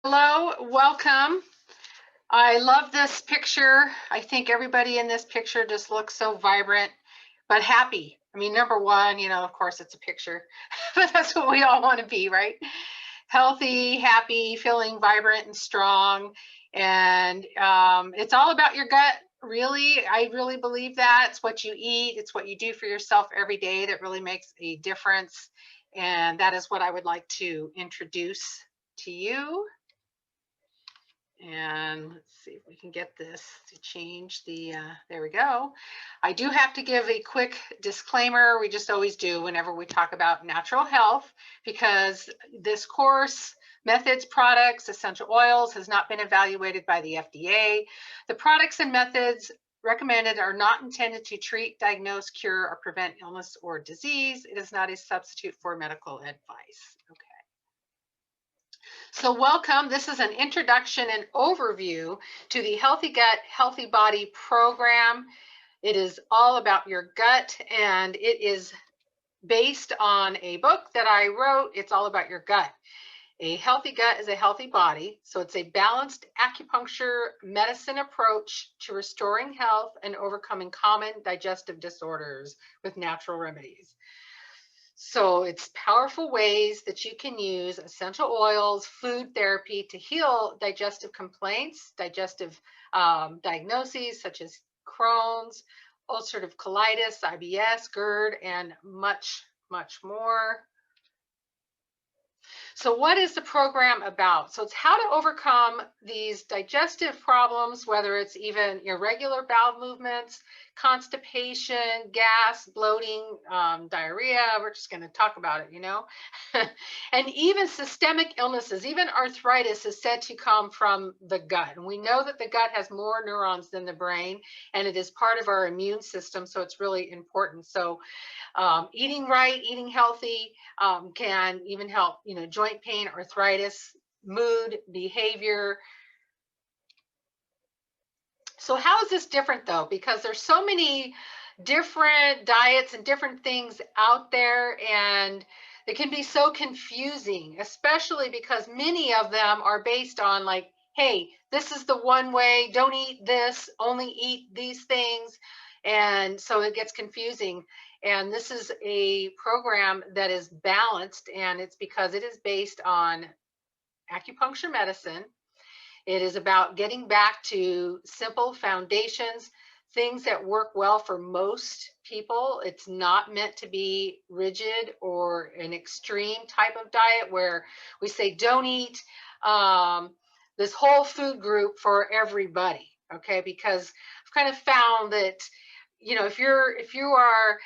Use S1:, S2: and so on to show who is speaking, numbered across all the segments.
S1: Hello, welcome. I love this picture. I think everybody in this picture just looks so vibrant, but happy. I mean, number one, of course it's a picture, but that's what we all want to be, right? Healthy, happy, feeling vibrant and strong. And it's all about your gut. Really, I really believe that. It's what you eat, it's what you do for yourself every day that really makes a difference. And that is what I would like to introduce to you. And let's see if we can get this to change the, there we go. I do have to give a quick disclaimer. We just always do whenever we talk about natural health, because this course, methods, products, essential oils has not been evaluated by the FDA. The products and methods recommended are not intended to treat, diagnose, cure, or prevent illness or disease. It is not a substitute for medical advice. Okay. So welcome. This is an introduction and overview to the Healthy Gut, Healthy Body program. It is all about your gut, and it is based on a book that I wrote. It's all about your gut. A healthy gut is a healthy body. So it's a balanced acupuncture medicine approach to restoring health and overcoming common digestive disorders with natural remedies. So it's powerful ways that you can use essential oils, food therapy to heal digestive complaints, digestive diagnoses such as Crohn's, ulcerative colitis, IBS, GERD, and much, much more. So what is the program about? So it's how to overcome these digestive problems, whether it's even irregular bowel movements, constipation, gas, bloating, diarrhea. We're just going to talk about it, and even systemic illnesses, even arthritis is said to come from the gut. And we know that the gut has more neurons than the brain, and it is part of our immune system. So it's really important. So eating right, eating healthy can even help, joint pain, arthritis, mood, behavior. So how is this different though? Because there's so many different diets and different things out there, and it can be so confusing, especially because many of them are based on like, hey, this is the one way, don't eat this, only eat these things. And so it gets confusing. And this is a program that is balanced, and it's because it is based on acupuncture medicine. It is about getting back to simple foundations, things that work well for most people. It's not meant to be rigid or an extreme type of diet where we say don't eat this whole food group for everybody, okay? Because I've kind of found that if you are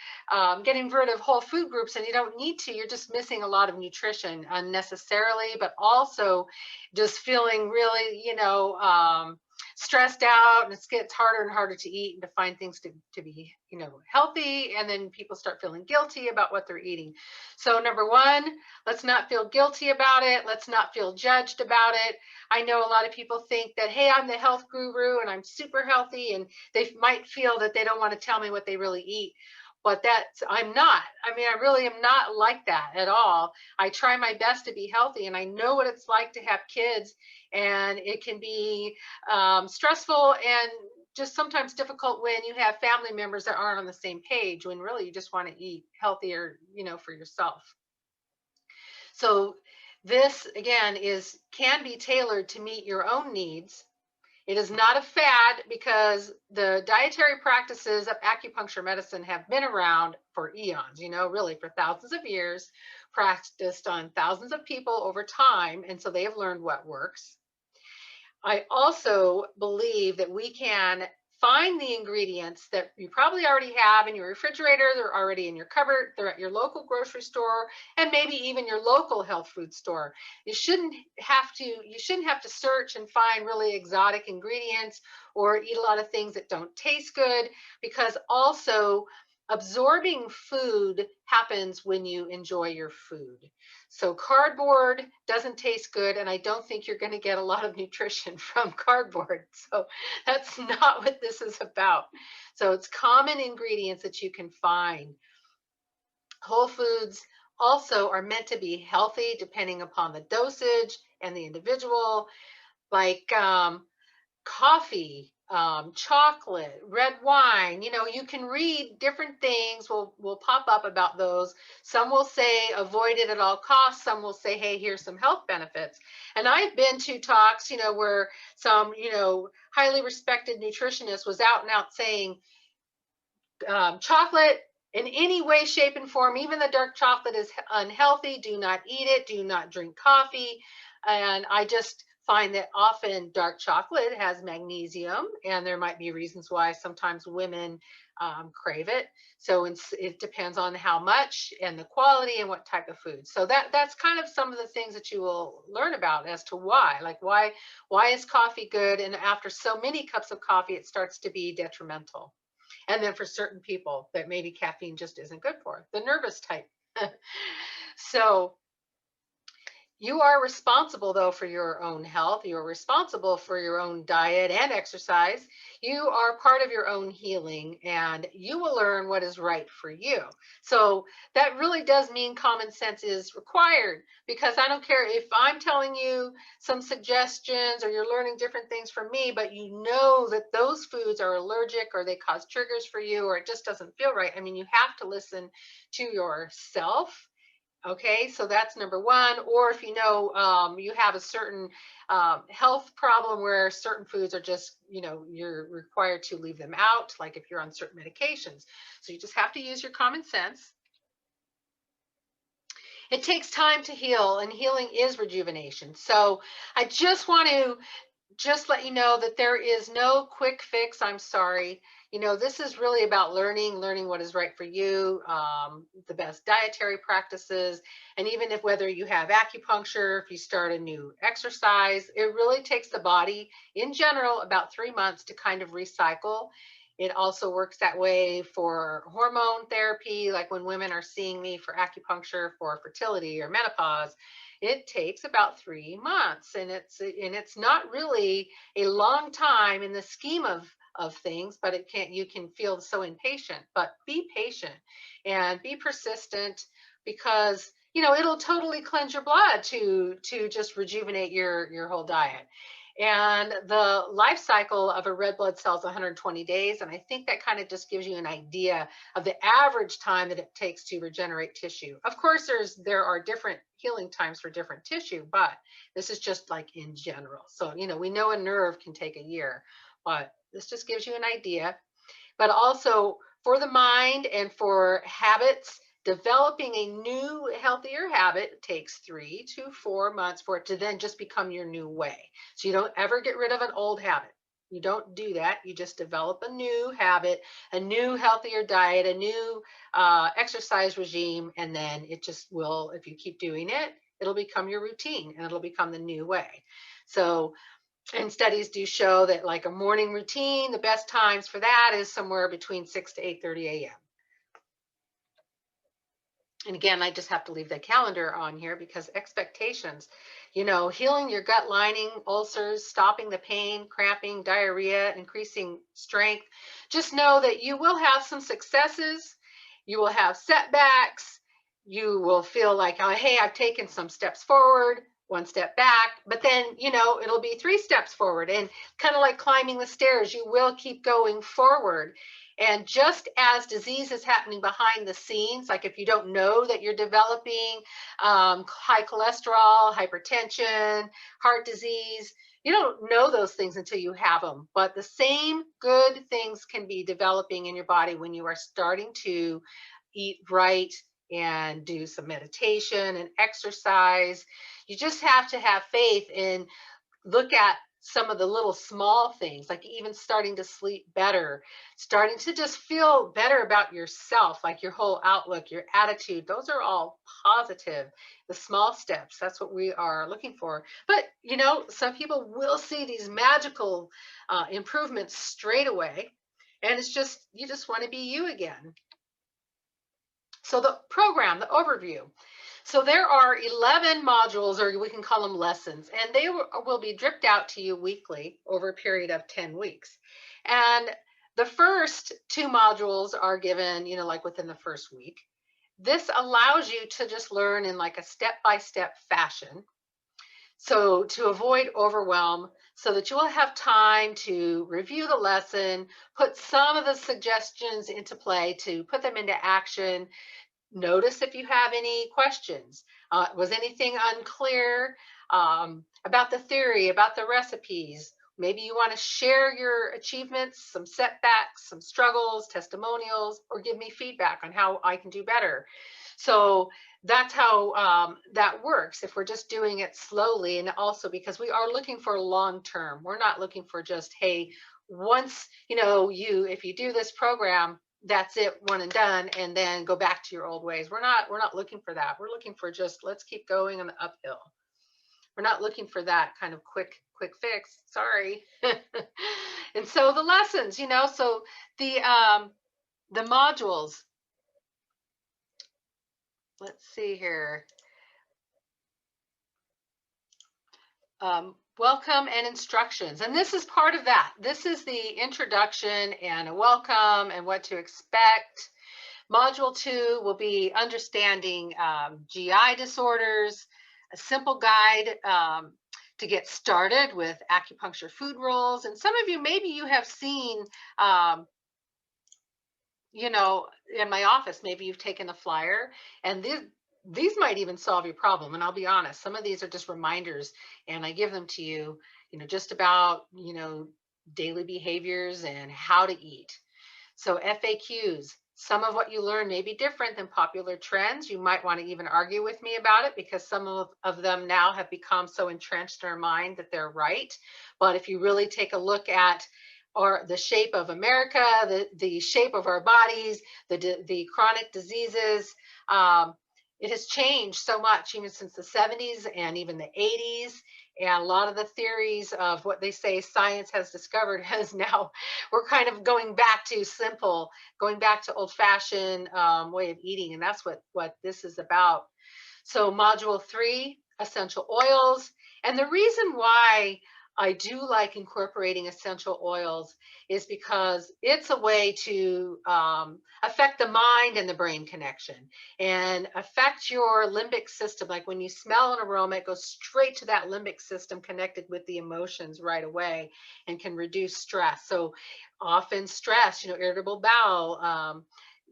S1: getting rid of whole food groups and you don't need to, you're just missing a lot of nutrition unnecessarily, but also just feeling really, stressed out, and it gets harder and harder to eat and to find things to be, healthy. And then people start feeling guilty about what they're eating. So number one, let's not feel guilty about it. Let's not feel judged about it. I know a lot of people think that, hey, I'm the health guru and I'm super healthy, and they might feel that they don't want to tell me what they really eat. But I'm not. I mean, I really am not like that at all. I try my best to be healthy, and I know what it's like to have kids, and it can be stressful and just sometimes difficult when you have family members that aren't on the same page, when really you just want to eat healthier, for yourself. So this again can be tailored to meet your own needs. It is not a fad, because the dietary practices of acupuncture medicine have been around for eons, really for thousands of years, practiced on thousands of people over time. And so they have learned what works. I also believe that we can find the ingredients that you probably already have in your refrigerator. They're already in your cupboard. They're at your local grocery store, and maybe even your local health food store. You shouldn't have to search and find really exotic ingredients or eat a lot of things that don't taste good, because also absorbing food happens when you enjoy your food. So cardboard doesn't taste good, and I don't think you're going to get a lot of nutrition from cardboard. So that's not what this is about. So it's common ingredients that you can find. Whole foods also are meant to be healthy depending upon the dosage and the individual, like coffee, chocolate, red wine. You can read different things will pop up about those. Some will say avoid it at all costs. Some will say, hey, here's some health benefits. And I've been to talks, where some, highly respected nutritionist was out and out saying chocolate in any way, shape, and form, even the dark chocolate is unhealthy. Do not eat it. Do not drink coffee. And I just find that often dark chocolate has magnesium, and there might be reasons why sometimes women crave it. So it depends on how much and the quality and what type of food. So that's kind of some of the things that you will learn about as to why, like why is coffee good? And after so many cups of coffee, it starts to be detrimental. And then for certain people that maybe caffeine just isn't good for, the nervous type. So you are responsible, though, for your own health. You're responsible for your own diet and exercise. You are part of your own healing, and you will learn what is right for you. So that really does mean common sense is required, because I don't care if I'm telling you some suggestions or you're learning different things from me, but you know that those foods are allergic or they cause triggers for you or it just doesn't feel right. I mean, you have to listen to yourself. Okay, so that's number one. Or if you know you have a certain health problem where certain foods are just, you're required to leave them out, like if you're on certain medications. So you just have to use your common sense. It takes time to heal, and healing is rejuvenation. So I just want to just let you know that there is no quick fix. I'm sorry. This is really about learning what is right for you, the best dietary practices, and even if whether you have acupuncture, if you start a new exercise, it really takes the body in general about 3 months to kind of recycle. It also works that way for hormone therapy, like when women are seeing me for acupuncture for fertility or menopause. It takes about 3 months, and it's not really a long time in the scheme of things, but you can feel so impatient. But be patient and be persistent, because it'll totally cleanse your blood to just rejuvenate your whole diet. And the life cycle of a red blood cell is 120 days. And I think that kind of just gives you an idea of the average time that it takes to regenerate tissue. Of course, there are different healing times for different tissue, but this is just like in general. So, we know a nerve can take a year, but this just gives you an idea. But also for the mind and for habits, developing a new, healthier habit takes 3 to 4 months for it to then just become your new way. So you don't ever get rid of an old habit. You don't do that. You just develop a new habit, a new, healthier diet, a new exercise regime, and then it just will, if you keep doing it, it'll become your routine and it'll become the new way. So, and studies do show that like a morning routine, the best times for that is somewhere between 6 to 8:30 a.m. And again, I just have to leave the calendar on here because expectations, healing your gut lining, ulcers, stopping the pain, cramping, diarrhea, increasing strength. Just know that you will have some successes. You will have setbacks. You will feel like, oh, hey, I've taken some steps forward, 1 step back, but then, it'll be 3 steps forward, and kind of like climbing the stairs, you will keep going forward. And just as disease is happening behind the scenes, like if you don't know that you're developing high cholesterol, hypertension, heart disease, you don't know those things until you have them. But the same good things can be developing in your body when you are starting to eat right and do some meditation and exercise. You just have to have faith and look at some of the little small things, like even starting to sleep better, starting to just feel better about yourself, like your whole outlook, your attitude. Those are all positive. The small steps, that's what we are looking for. But, some people will see these magical improvements straight away. And it's just, you just want to be you again. So the program, the overview. So there are 11 modules, or we can call them lessons, and they will be dripped out to you weekly over a period of 10 weeks. And the first 2 modules are given, like within the first week. This allows you to just learn in like a step-by-step fashion. So to avoid overwhelm, so that you will have time to review the lesson, put some of the suggestions into play, to put them into action. Notice if you have any questions. Was anything unclear about the theory, about the recipes? Maybe you want to share your achievements, some setbacks, some struggles, testimonials, or give me feedback on how I can do better. So that's how that works if we're just doing it slowly. And also because we are looking for long term. We're not looking for just, hey, once, if you do this program, that's it, one and done, and then go back to your old ways. We're not looking for that. We're looking for just, let's keep going on the uphill. We're not looking for that kind of quick fix. Sorry. And so the lessons, so the modules, let's see here. Welcome and instructions. And this is part of that. This is the introduction and a welcome and what to expect. Module 2 will be understanding GI disorders, a simple guide to get started with acupuncture food rules. And some of you, maybe you have seen, in my office, maybe you've taken a flyer, and these might even solve your problem. And I'll be honest, some of these are just reminders, and I give them to you, just about, daily behaviors and how to eat. So FAQs, some of what you learn may be different than popular trends. You might want to even argue with me about it because some of them now have become so entrenched in our mind that they're right. But if you really take a look at the shape of America, the shape of our bodies, the chronic diseases, it has changed so much even since the 70s and even the 80s. And a lot of the theories of what they say science has discovered has now, we're kind of going back to simple, going back to old-fashioned way of eating. And that's what this is about. So module 3, essential oils. And the reason why I do like incorporating essential oils is because it's a way to affect the mind and the brain connection and affect your limbic system. Like when you smell an aroma, it goes straight to that limbic system connected with the emotions right away and can reduce stress. So often stress, irritable bowel,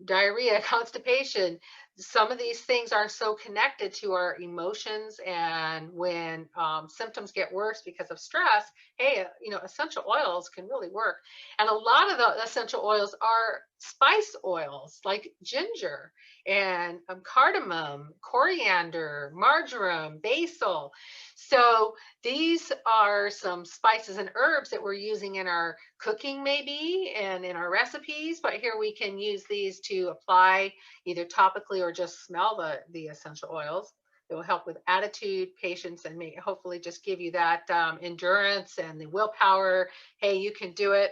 S1: diarrhea, constipation, some of these things are so connected to our emotions. And when symptoms get worse because of stress, hey, essential oils can really work. And a lot of the essential oils are spice oils like ginger and cardamom, coriander, marjoram, basil. So these are some spices and herbs that we're using in our cooking maybe and in our recipes, but here we can use these to apply either topically or just smell the essential oils. It will help with attitude, patience, and hopefully just give you that endurance and the willpower. Hey, you can do it.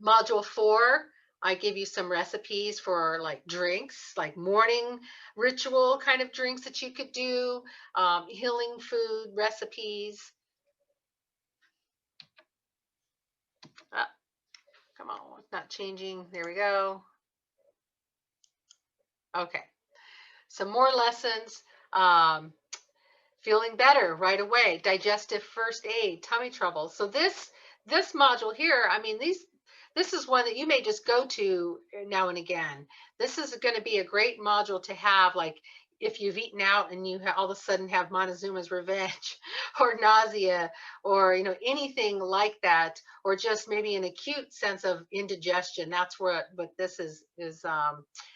S1: Module 4, I give you some recipes for like drinks, like morning ritual kind of drinks that you could do, healing food recipes. Come on, it's not changing. There we go. Okay, some more lessons. Feeling better right away, digestive first aid, tummy trouble. So this module here, I mean, this is one that you may just go to now and again. This is going to be a great module to have, like if you've eaten out and you all of a sudden have Montezuma's revenge or nausea or anything like that, or just maybe an acute sense of indigestion. That's what this is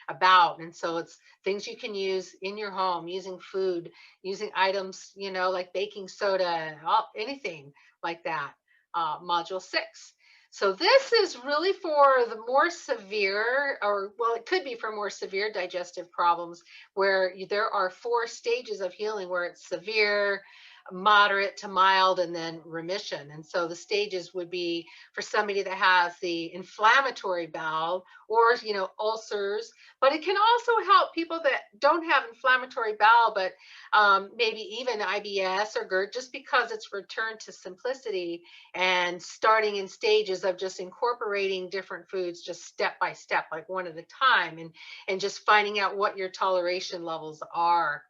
S1: about. And so it's things you can use in your home, using food, using items, like baking soda, anything like that. Module 6. So this is really for the more severe, or well, it could be for more severe digestive problems where there are 4 stages of healing where it's severe, moderate to mild, and then remission. And so the stages would be for somebody that has the inflammatory bowel or, ulcers, but it can also help people that don't have inflammatory bowel, but maybe even IBS or GERD, just because it's returned to simplicity and starting in stages of just incorporating different foods, just step by step, like one at a time, and just finding out what your toleration levels are.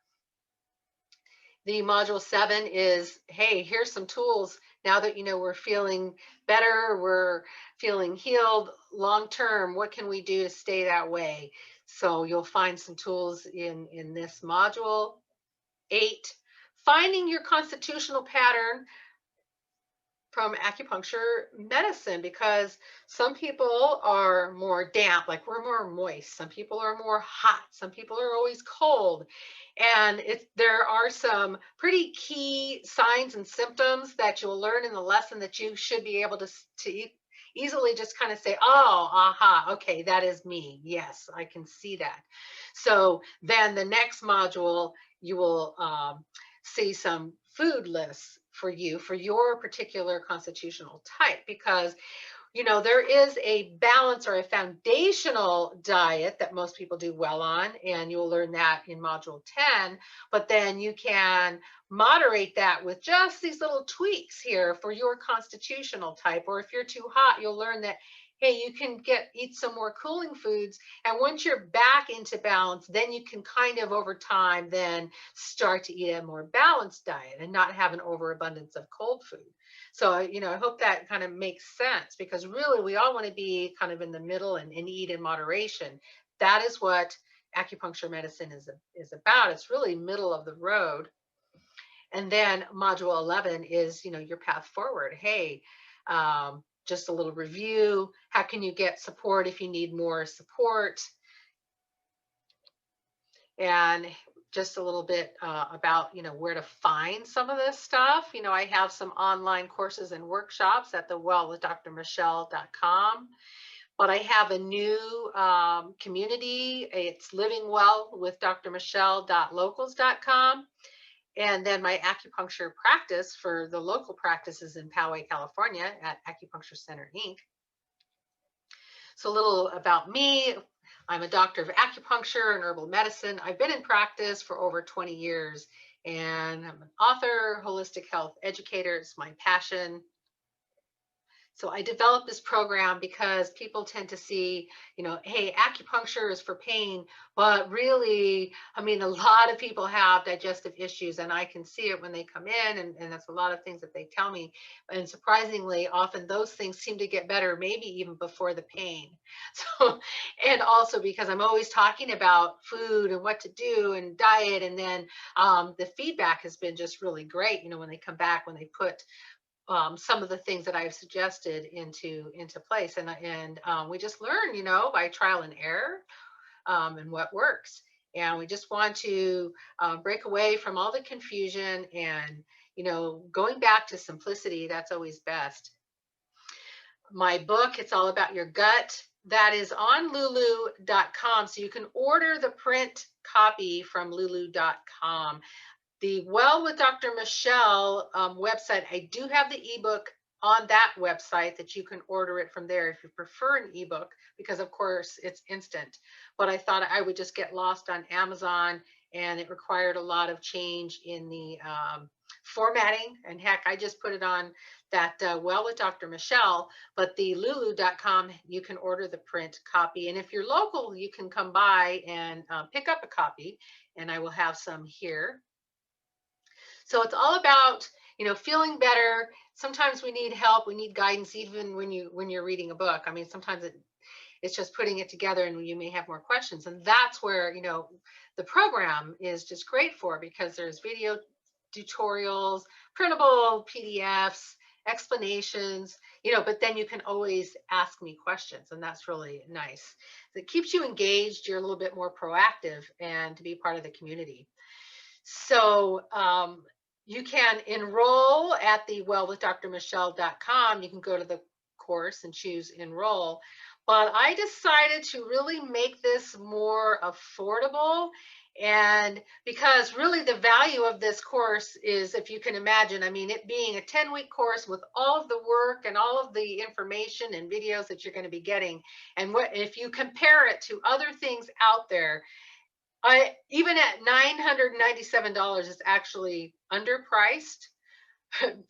S1: The module 7 is, hey, here's some tools. Now that we're feeling better, we're feeling healed long term, what can we do to stay that way? So you'll find some tools in this module. 8, finding your constitutional pattern from acupuncture medicine, because some people are more damp, like we're more moist. Some people are more hot. Some people are always cold. And there are some pretty key signs and symptoms that you'll learn in the lesson that you should be able to easily just kind of say, oh, aha, okay, that is me. Yes, I can see that. So then the next module, you will see some food lists for you for your particular constitutional type, because there is a balance or a foundational diet that most people do well on, and you'll learn that in module 10, but then you can moderate that with just these little tweaks here for your constitutional type. Or if you're too hot, you'll learn that, hey, you can eat some more cooling foods, and once you're back into balance, then you can kind of over time then start to eat a more balanced diet and not have an overabundance of cold food. So, I hope that kind of makes sense, because really we all want to be kind of in the middle and eat in moderation. That is what acupuncture medicine is about. It's really middle of the road. And then module 11 is, your path forward. Hey, just a little review. How can you get support if you need more support? And just a little bit about, where to find some of this stuff. I have some online courses and workshops at the wellwithdrmichele.com. But I have a new community. It's livingwellwithdrmichele.locals.com. And then my acupuncture practice for the local practices in Poway, California at Acupuncture Center, Inc. So a little about me. I'm a doctor of acupuncture and herbal medicine. I've been in practice for over 20 years, and I'm an author, holistic health educator. It's my passion. So I developed this program because people tend to see, hey, acupuncture is for pain, but really, I mean, a lot of people have digestive issues, and I can see it when they come in, and that's a lot of things that they tell me. And surprisingly, often those things seem to get better, maybe even before the pain. So, and also because I'm always talking about food and what to do and diet, and then the feedback has been just really great, when they come back, when they put some of the things that I've suggested into place, and we just learn, by trial and error, and what works. And we just want to break away from all the confusion, and going back to simplicity. That's always best. My book, it's all about your gut. That is on lulu.com, so you can order the print copy from lulu.com. The Well with Dr. Michele website, I do have the ebook on that website that you can order it from there if you prefer an ebook, because of course it's instant. But I thought I would just get lost on Amazon, and it required a lot of change in the formatting. And heck, I just put it on that Well with Dr. Michele, but the lulu.com, you can order the print copy. And if you're local, you can come by and pick up a copy, and I will have some here. So it's all about, feeling better. Sometimes we need help, we need guidance, even when you're reading a book. I mean, sometimes it's just putting it together, and you may have more questions. And that's where, the program is just great for, because there's video tutorials, printable PDFs, explanations, but then you can always ask me questions, and that's really nice. It keeps you engaged, you're a little bit more proactive, and to be part of the community. So you can enroll at the wellwithdrmichele.com. You can go to the course and choose enroll. But I decided to really make this more affordable, and because really the value of this course is, if you can imagine, I mean, it being a 10-week course with all of the work and all of the information and videos that you're going to be getting. And if you compare it to other things out there, even at $997, it's actually underpriced,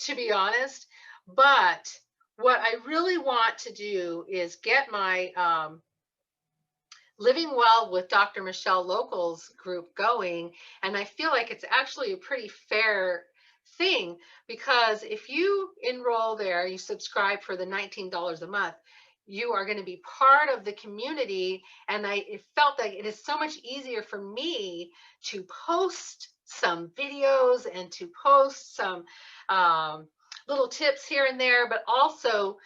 S1: to be honest. But what I really want to do is get my Living Well with Dr. Michelle Local's group going. And I feel like it's actually a pretty fair thing, because if you enroll there, you subscribe for the $19 a month, you are going to be part of the community. And it felt like it is so much easier for me to post some videos and to post some little tips here and there, but also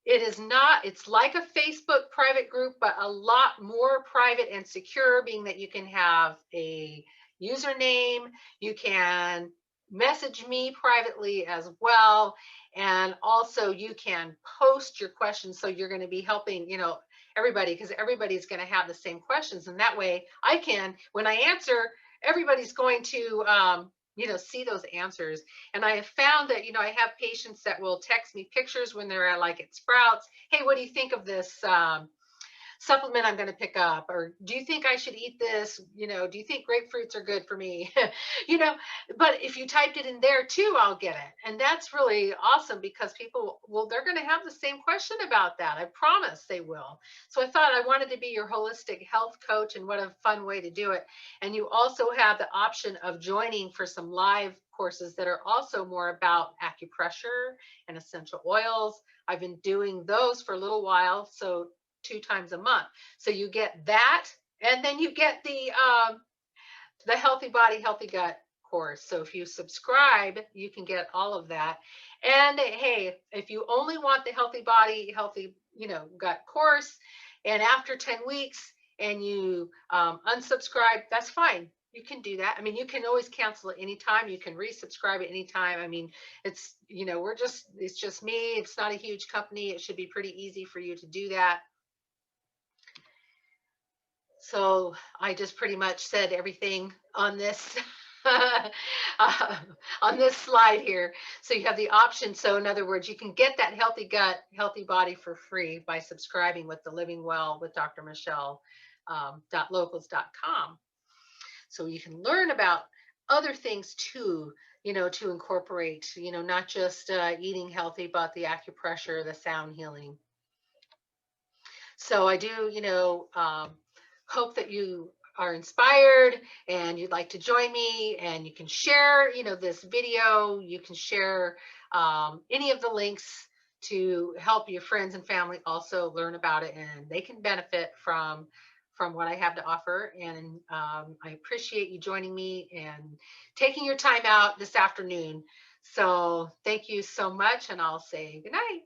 S1: it is not, it's like a Facebook private group, but a lot more private and secure, being that you can have a username, you can message me privately as well, and also you can post your questions. So you're going to be helping, everybody, because everybody's going to have the same questions. And that way I can, when I answer, everybody's going to, see those answers. And I have found that, I have patients that will text me pictures when they're at Sprouts. Hey, what do you think of this supplement I'm going to pick up? Or do you think I should eat this? Do you think grapefruits are good for me? you know, but if you typed it in there too, I'll get it. And that's really awesome, because people, well, they're going to have the same question about that. I promise they will. So I thought I wanted to be your holistic health coach, and what a fun way to do it. And you also have the option of joining for some live courses that are also more about acupressure and essential oils. I've been doing those for a little while. So 2 times a month. So you get that, and then you get the Healthy Body, Healthy Gut course. So if you subscribe, you can get all of that. And hey, if you only want the Healthy Body, Healthy, Gut course, and after 10 weeks and you unsubscribe, that's fine. You can do that. I mean, you can always cancel it anytime. You can resubscribe at any time. I mean, it's, it's just me. It's not a huge company. It should be pretty easy for you to do that. So I just pretty much said everything on this uh, on this slide here. So you have the option. So in other words, you can get that healthy gut, healthy body for free by subscribing with the Living Well with Dr. Michelle .locals.com. So you can learn about other things too, to incorporate, not just eating healthy, but the acupressure, the sound healing. So I do, hope that you are inspired and you'd like to join me, and you can share, this video. You can share any of the links to help your friends and family also learn about it, and they can benefit from what I have to offer. And I appreciate you joining me and taking your time out this afternoon. So thank you so much, and I'll say good night.